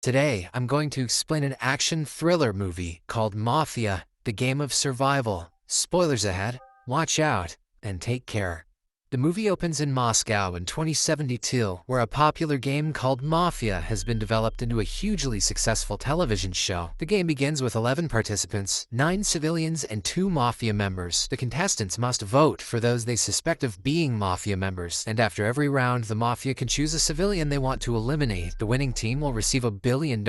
Today, I'm going to explain an action thriller movie called Mafia, The Game of Survival. Spoilers ahead, watch out, and take care. The movie opens in Moscow in 2072, where a popular game called Mafia has been developed into a hugely successful television show. The game begins with 11 participants, 9 civilians, and 2 Mafia members. The contestants must vote for those they suspect of being Mafia members, and after every round, the Mafia can choose a civilian they want to eliminate. The winning team will receive $1 billion,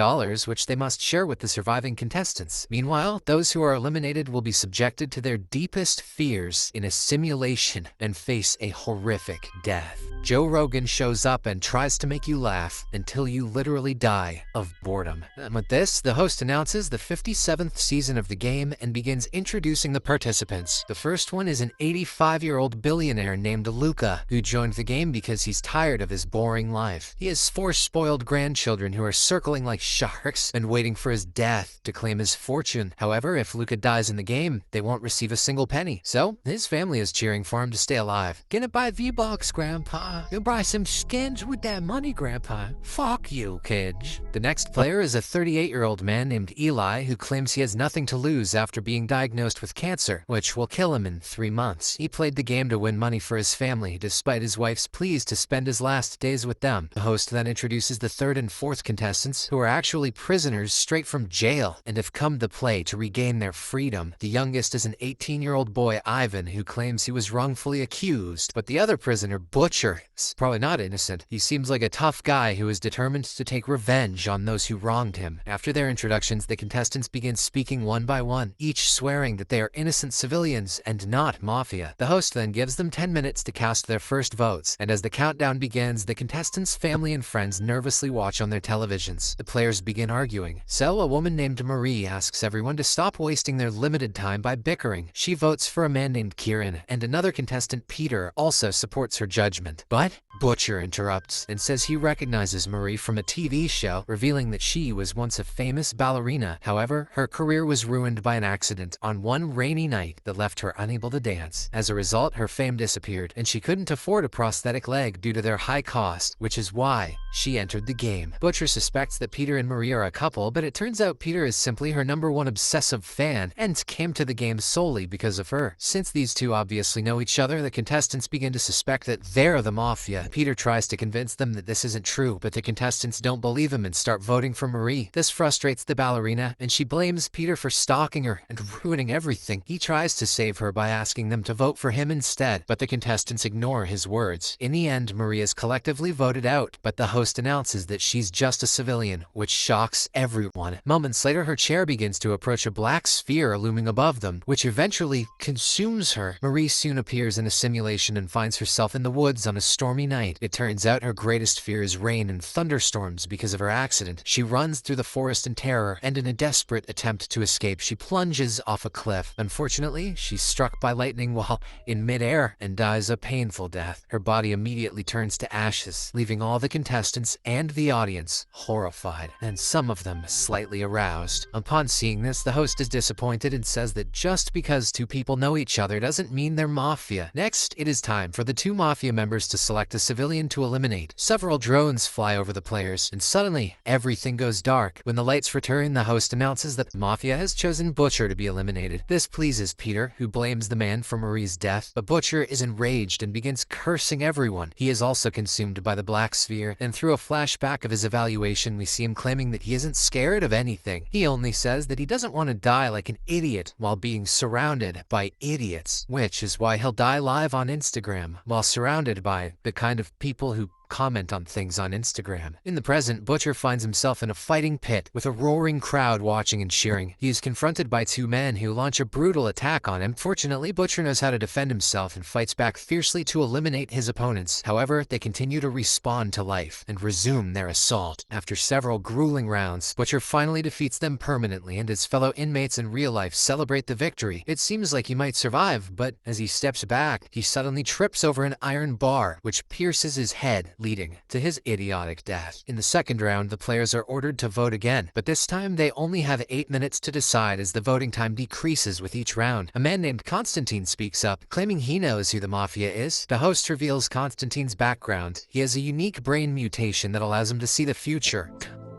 which they must share with the surviving contestants. Meanwhile, those who are eliminated will be subjected to their deepest fears in a simulation and face a horrific death. Joe Rogan shows up and tries to make you laugh until you literally die of boredom. And with this, the host announces the 57th season of the game and begins introducing the participants. The first one is an 85-year-old billionaire named Luca, who joined the game because he's tired of his boring life. He has 4 spoiled grandchildren who are circling like sharks and waiting for his death to claim his fortune. However, if Luca dies in the game, they won't receive a single penny. So, his family is cheering for him to stay alive. Gonna buy V-Bucks, Grandpa. You'll buy some skins with that money, Grandpa. Fuck you, kids. The next player is a 38-year-old man named Eli who claims he has nothing to lose after being diagnosed with cancer, which will kill him in 3 months. He played the game to win money for his family, despite his wife's pleas to spend his last days with them. The host then introduces the 3rd and 4th contestants, who are actually prisoners straight from jail and have come to play to regain their freedom. The youngest is an 18-year-old boy, Ivan, who claims he was wrongfully accused, but the other prisoner, Butcher, is probably not innocent. He seems like a tough guy who is determined to take revenge on those who wronged him. After their introductions, the contestants begin speaking one by one, each swearing that they are innocent civilians and not Mafia. The host then gives them 10 minutes to cast their first votes, and as the countdown begins, the contestants' family and friends nervously watch on their televisions. The players begin arguing. So, a woman named Marie asks everyone to stop wasting their limited time by bickering. She votes for a man named Kieran, and another contestant, Peter, also supports her judgment. But Butcher interrupts and says he recognizes Marie from a TV show, revealing that she was once a famous ballerina. However, her career was ruined by an accident on one rainy night that left her unable to dance. As a result, her fame disappeared, and she couldn't afford a prosthetic leg due to their high cost, which is why she entered the game. Butcher suspects that Peter and Marie are a couple, but it turns out Peter is simply her #1 obsessive fan and came to the game solely because of her. Since these two obviously know each other, the contestants begin to suspect that they're the Mafia. Peter tries to convince them that this isn't true, but the contestants don't believe him and start voting for Marie. This frustrates the ballerina, and she blames Peter for stalking her and ruining everything. He tries to save her by asking them to vote for him instead, but the contestants ignore his words. In the end, Marie is collectively voted out, but the host announces that she's just a civilian, which shocks everyone. Moments later, her chair begins to approach a black sphere looming above them, which eventually consumes her. Marie soon appears in a simulation and finds herself in the woods on a stormy night. It turns out her greatest fear is rain and thunderstorms because of her accident. She runs through the forest in terror, and in a desperate attempt to escape, she plunges off a cliff. Unfortunately, she's struck by lightning while in midair and dies a painful death. Her body immediately turns to ashes, leaving all the contestants and the audience horrified, and some of them slightly aroused. Upon seeing this, the host is disappointed and says that just because 2 people know each other doesn't mean they're Mafia. Next, it is time for the 2 Mafia members to select a civilian to eliminate. Several drones fly over the players, and suddenly, everything goes dark. When the lights return, the host announces that Mafia has chosen Butcher to be eliminated. This pleases Peter, who blames the man for Marie's death, but Butcher is enraged and begins cursing everyone. He is also consumed by the black sphere, and through a flashback of his evaluation, we see him claiming that he isn't scared of anything. He only says that he doesn't want to die like an idiot while being surrounded by idiots, which is why he'll die live on Instagram, while surrounded by the kind of people who comment on things on Instagram. In the present, Butcher finds himself in a fighting pit with a roaring crowd watching and cheering. He is confronted by 2 men who launch a brutal attack on him. Fortunately, Butcher knows how to defend himself and fights back fiercely to eliminate his opponents. However, they continue to respawn to life and resume their assault. After several grueling rounds, Butcher finally defeats them permanently, and his fellow inmates in real life celebrate the victory. It seems like he might survive, but as he steps back, he suddenly trips over an iron bar, which pierces his head, leading to his idiotic death. In the second round, the players are ordered to vote again, but this time they only have 8 minutes to decide as the voting time decreases with each round. A man named Constantine speaks up, claiming he knows who the Mafia is. The host reveals Constantine's background. He has a unique brain mutation that allows him to see the future.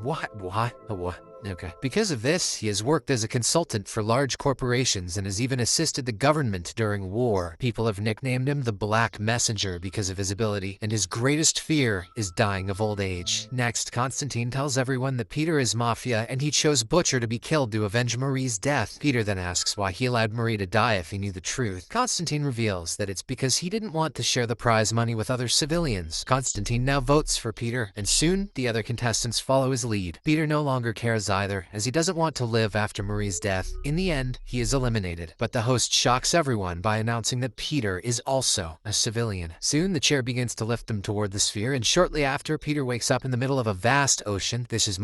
What? What? Okay. Because of this, he has worked as a consultant for large corporations and has even assisted the government during war. People have nicknamed him the Black Messenger because of his ability, and his greatest fear is dying of old age. Next, Constantine tells everyone that Peter is Mafia and he chose Butcher to be killed to avenge Marie's death. Peter then asks why he allowed Marie to die if he knew the truth. Constantine reveals that it's because he didn't want to share the prize money with other civilians. Constantine now votes for Peter, and soon the other contestants follow his lead. Peter no longer cares either, as he doesn't want to live after Marie's death. In the end, he is eliminated, but the host shocks everyone by announcing that Peter is also a civilian. Soon, the chair begins to lift him toward the sphere, and shortly after, Peter wakes up in the middle of a vast ocean. This is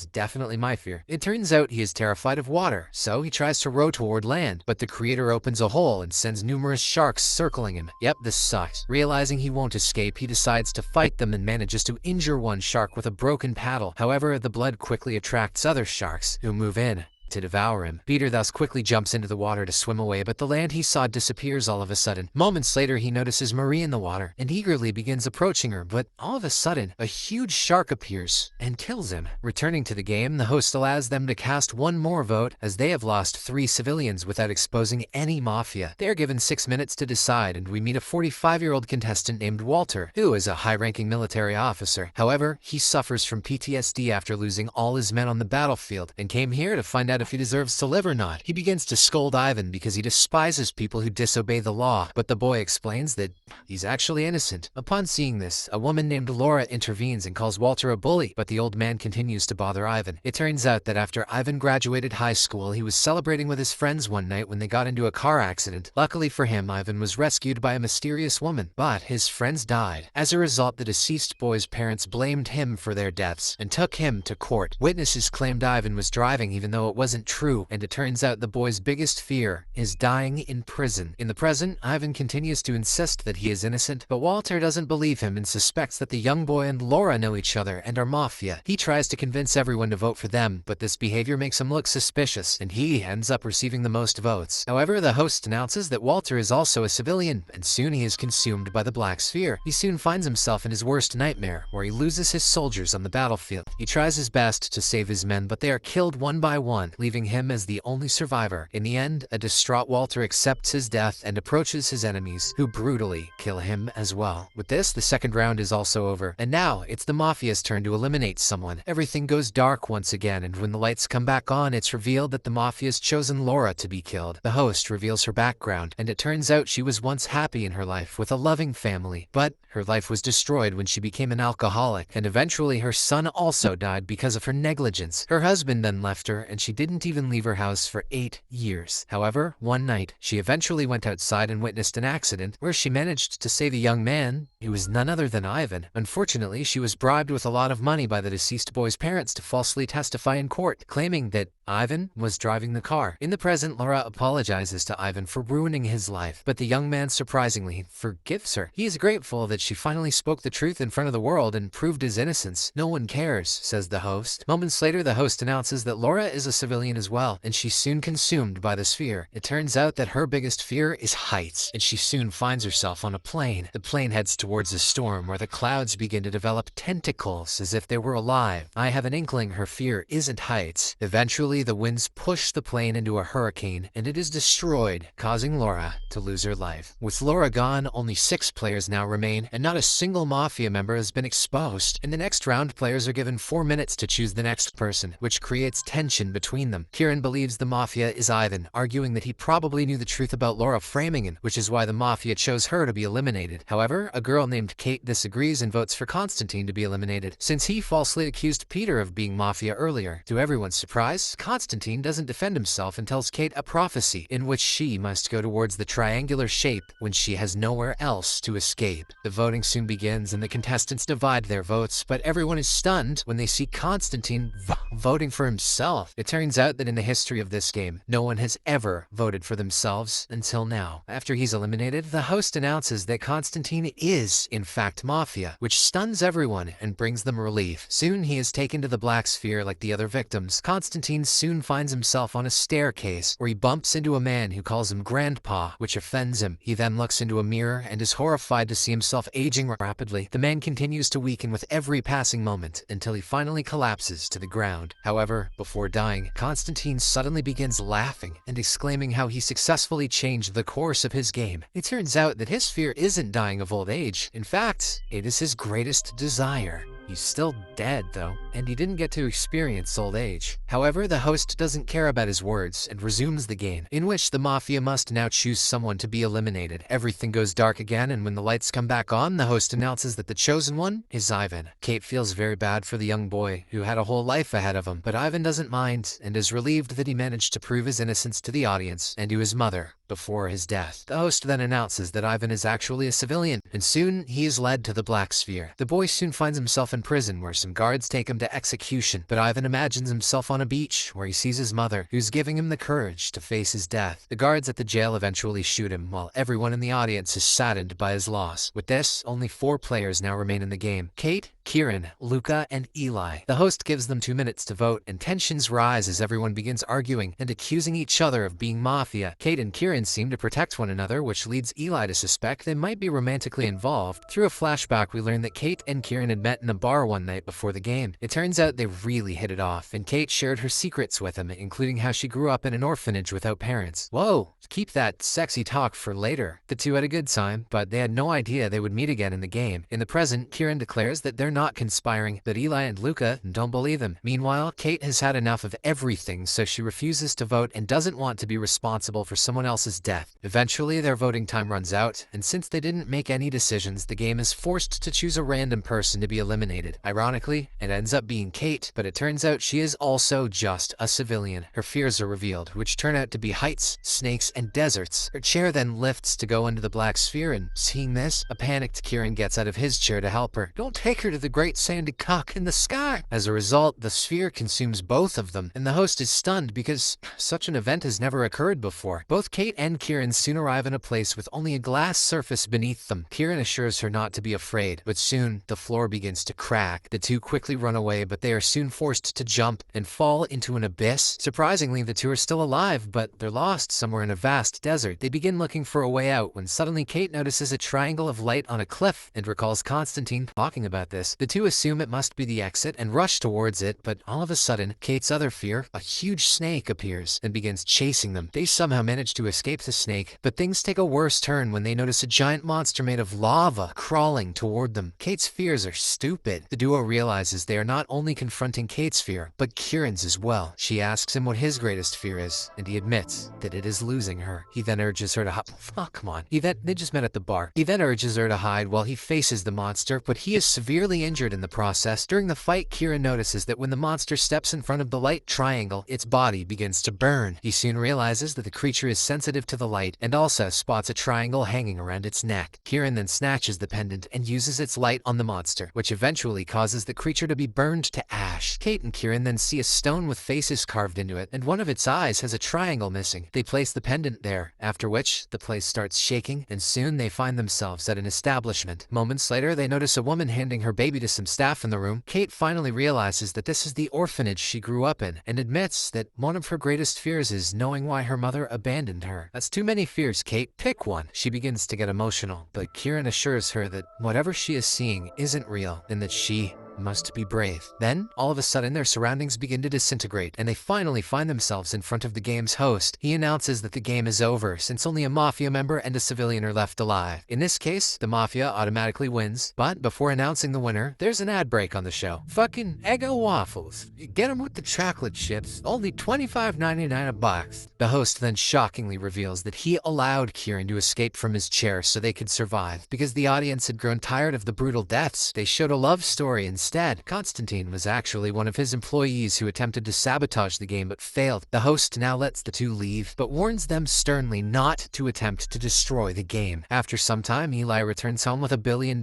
definitely my fear. It turns out he is terrified of water, so he tries to row toward land, but the creator opens a hole and sends numerous sharks circling him. Yep, this sucks. Realizing he won't escape, he decides to fight them and manages to injure one shark with a broken paddle. However, the blood quickly attracts other sharks who move in to devour him. Peter thus quickly jumps into the water to swim away, but the land he saw disappears all of a sudden. Moments later, he notices Marie in the water and eagerly begins approaching her, but all of a sudden, a huge shark appears and kills him. Returning to the game, the host allows them to cast one more vote, as they have lost 3 civilians without exposing any Mafia. They are given 6 minutes to decide, and we meet a 45-year-old contestant named Walter, who is a high-ranking military officer. However, he suffers from PTSD after losing all his men on the battlefield, and came here to find out if he deserves to live or not. He begins to scold Ivan because he despises people who disobey the law, but the boy explains that he's actually innocent. Upon seeing this, a woman named Laura intervenes and calls Walter a bully, but the old man continues to bother Ivan. It turns out that after Ivan graduated high school, he was celebrating with his friends one night when they got into a car accident. Luckily for him, Ivan was rescued by a mysterious woman, but his friends died. As a result, the deceased boy's parents blamed him for their deaths and took him to court. Witnesses claimed Ivan was driving even though it wasn't true, and it turns out the boy's biggest fear is dying in prison. In the present, Ivan continues to insist that he is innocent, but Walter doesn't believe him and suspects that the young boy and Laura know each other and are Mafia. He tries to convince everyone to vote for them, but this behavior makes him look suspicious, and he ends up receiving the most votes. However, the host announces that Walter is also a civilian, and soon he is consumed by the Black Sphere. He soon finds himself in his worst nightmare, where he loses his soldiers on the battlefield. He tries his best to save his men, but they are killed one by one, leaving him as the only survivor. In the end, a distraught Walter accepts his death and approaches his enemies, who brutally kill him as well. With this, the second round is also over, and now it's the Mafia's turn to eliminate someone. Everything goes dark once again, and when the lights come back on, it's revealed that the Mafia's chosen Laura to be killed. The host reveals her background, and it turns out she was once happy in her life with a loving family, but her life was destroyed when she became an alcoholic, and eventually her son also died because of her negligence. Her husband then left her, and she didn't even leave her house for 8 years. However, one night, she eventually went outside and witnessed an accident where she managed to save a young man who was none other than Ivan. Unfortunately, she was bribed with a lot of money by the deceased boy's parents to falsely testify in court, claiming that Ivan was driving the car. In the present, Laura apologizes to Ivan for ruining his life, but the young man surprisingly forgives her. He is grateful that she finally spoke the truth in front of the world and proved his innocence. No one cares, says the host. Moments later, the host announces that Laura is a civilian as well, and she's soon consumed by the sphere. It turns out that her biggest fear is heights, and she soon finds herself on a plane. The plane heads towards a storm where the clouds begin to develop tentacles as if they were alive. I have an inkling her fear isn't heights. Eventually, the winds push the plane into a hurricane, and it is destroyed, causing Laura to lose her life. With Laura gone, only 6 players now remain, and not a single Mafia member has been exposed. In the next round, players are given 4 minutes to choose the next person, which creates tension between them. Kieran believes the Mafia is Ivan, arguing that he probably knew the truth about Laura framing him, which is why the Mafia chose her to be eliminated. However, a girl named Kate disagrees and votes for Constantine to be eliminated, since he falsely accused Peter of being Mafia earlier. To everyone's surprise, Constantine doesn't defend himself and tells Kate a prophecy in which she must go towards the triangular shape when she has nowhere else to escape. The voting soon begins and the contestants divide their votes, but everyone is stunned when they see Constantine voting for himself. It turns out that in the history of this game, no one has ever voted for themselves until now. After he's eliminated, the host announces that Constantine is, in fact, Mafia, which stuns everyone and brings them relief. Soon he is taken to the Black Sphere like the other victims. Constantine soon finds himself on a staircase where he bumps into a man who calls him Grandpa, which offends him. He then looks into a mirror and is horrified to see himself aging rapidly. The man continues to weaken with every passing moment until he finally collapses to the ground. However, before dying, Constantine suddenly begins laughing and exclaiming how he successfully changed the course of his game. It turns out that his fear isn't dying of old age. In fact, it is his greatest desire. He's still dead, though, and he didn't get to experience old age. However, the host doesn't care about his words and resumes the game, in which the Mafia must now choose someone to be eliminated. Everything goes dark again, and when the lights come back on, the host announces that the chosen one is Ivan. Kate feels very bad for the young boy, who had a whole life ahead of him, but Ivan doesn't mind and is relieved that he managed to prove his innocence to the audience and to his mother before his death. The host then announces that Ivan is actually a civilian, and soon he is led to the Black Sphere. The boy soon finds himself in prison where some guards take him to execution, but Ivan imagines himself on a beach where he sees his mother, who's giving him the courage to face his death. The guards at the jail eventually shoot him, while everyone in the audience is saddened by his loss. With this, only 4 players now remain in the game: Kate, Kieran, Luca, and Eli. The host gives them 2 minutes to vote, and tensions rise as everyone begins arguing and accusing each other of being Mafia. Kate and Kieran seem to protect one another, which leads Eli to suspect they might be romantically involved. Through a flashback, we learn that Kate and Kieran had met in a bar one night before the game. It turns out they really hit it off, and Kate shared her secrets with him, including how she grew up in an orphanage without parents. Whoa, keep that sexy talk for later. The two had a good time, but they had no idea they would meet again in the game. In the present, Kieran declares that they're not conspiring, but Eli and Luca don't believe him. Meanwhile, Kate has had enough of everything, so she refuses to vote and doesn't want to be responsible for someone else's death. Eventually, their voting time runs out, and since they didn't make any decisions, the game is forced to choose a random person to be eliminated. Ironically, it ends up being Kate, but it turns out she is also just a civilian. Her fears are revealed, which turn out to be heights, snakes, and deserts. Her chair then lifts to go into the Black Sphere, and seeing this, a panicked Kieran gets out of his chair to help her. Don't take her to the great sandy cock in the sky! As a result, the sphere consumes both of them, and the host is stunned because such an event has never occurred before. Both Kate and Kieran soon arrive in a place with only a glass surface beneath them. Kieran assures her not to be afraid, but soon the floor begins to crack. The two quickly run away, but they are soon forced to jump and fall into an abyss. Surprisingly, the two are still alive, but they're lost somewhere in a vast desert. They begin looking for a way out when suddenly Kate notices a triangle of light on a cliff and recalls Constantine talking about this. The two assume it must be the exit and rush towards it, but all of a sudden, Kate's other fear, a huge snake, appears and begins chasing them. They somehow manage to escape the snake, but things take a worse turn when they notice a giant monster made of lava crawling toward them. Kate's fears are stupid. The duo realizes they are not only confronting Kate's fear, but Kieran's as well. She asks him what his greatest fear is, and he admits that it is losing her. He then urges her to come on. They just met at the bar. He then urges her to hide while he faces the monster, but he is severely injured in the process. During the fight, Kieran notices that when the monster steps in front of the light triangle, its body begins to burn. He soon realizes that the creature is sensitive to the light and also spots a triangle hanging around its neck. Kieran then snatches the pendant and uses its light on the monster, which eventually causes the creature to be burned to ash. Kate and Kieran then see a stone with faces carved into it, and one of its eyes has a triangle missing. They place the pendant there, after which the place starts shaking, and soon they find themselves at an establishment. Moments later, they notice a woman handing her baby to some staff in the room. Kate finally realizes that this is the orphanage she grew up in, and admits that one of her greatest fears is knowing why her mother abandoned her. That's too many fears, Kate. Pick one. She begins to get emotional, but Kieran assures her that whatever she is seeing isn't real, and that she must be brave. Then, all of a sudden, their surroundings begin to disintegrate, and they finally find themselves in front of the game's host. He announces that the game is over, since only a Mafia member and a civilian are left alive. In this case, the Mafia automatically wins, but before announcing the winner, there's an ad break on the show. Fucking Eggo waffles. Get them with the chocolate chips, only $25.99 a box. The host then shockingly reveals that he allowed Kieran to escape from his chair so they could survive. Because the audience had grown tired of the brutal deaths, they showed a love story instead. Constantine was actually one of his employees who attempted to sabotage the game but failed. The host now lets the two leave, but warns them sternly not to attempt to destroy the game. After some time, Eli returns home with $1 billion,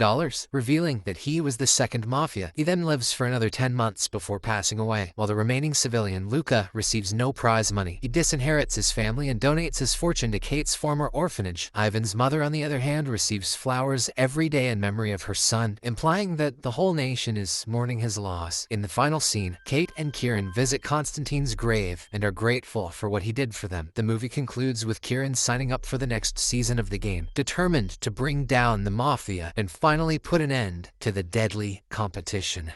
revealing that he was the second Mafia. He then lives for another 10 months before passing away, while the remaining civilian, Luca, receives no prize money. He disinherits his family and donates his fortune to Kate's former orphanage. Ivan's mother, on the other hand, receives flowers every day in memory of her son, implying that the whole nation is house, mourning his loss. In the final scene, Kate and Kieran visit Constantine's grave and are grateful for what he did for them. The movie concludes with Kieran signing up for the next season of the game, determined to bring down the Mafia and finally put an end to the deadly competition.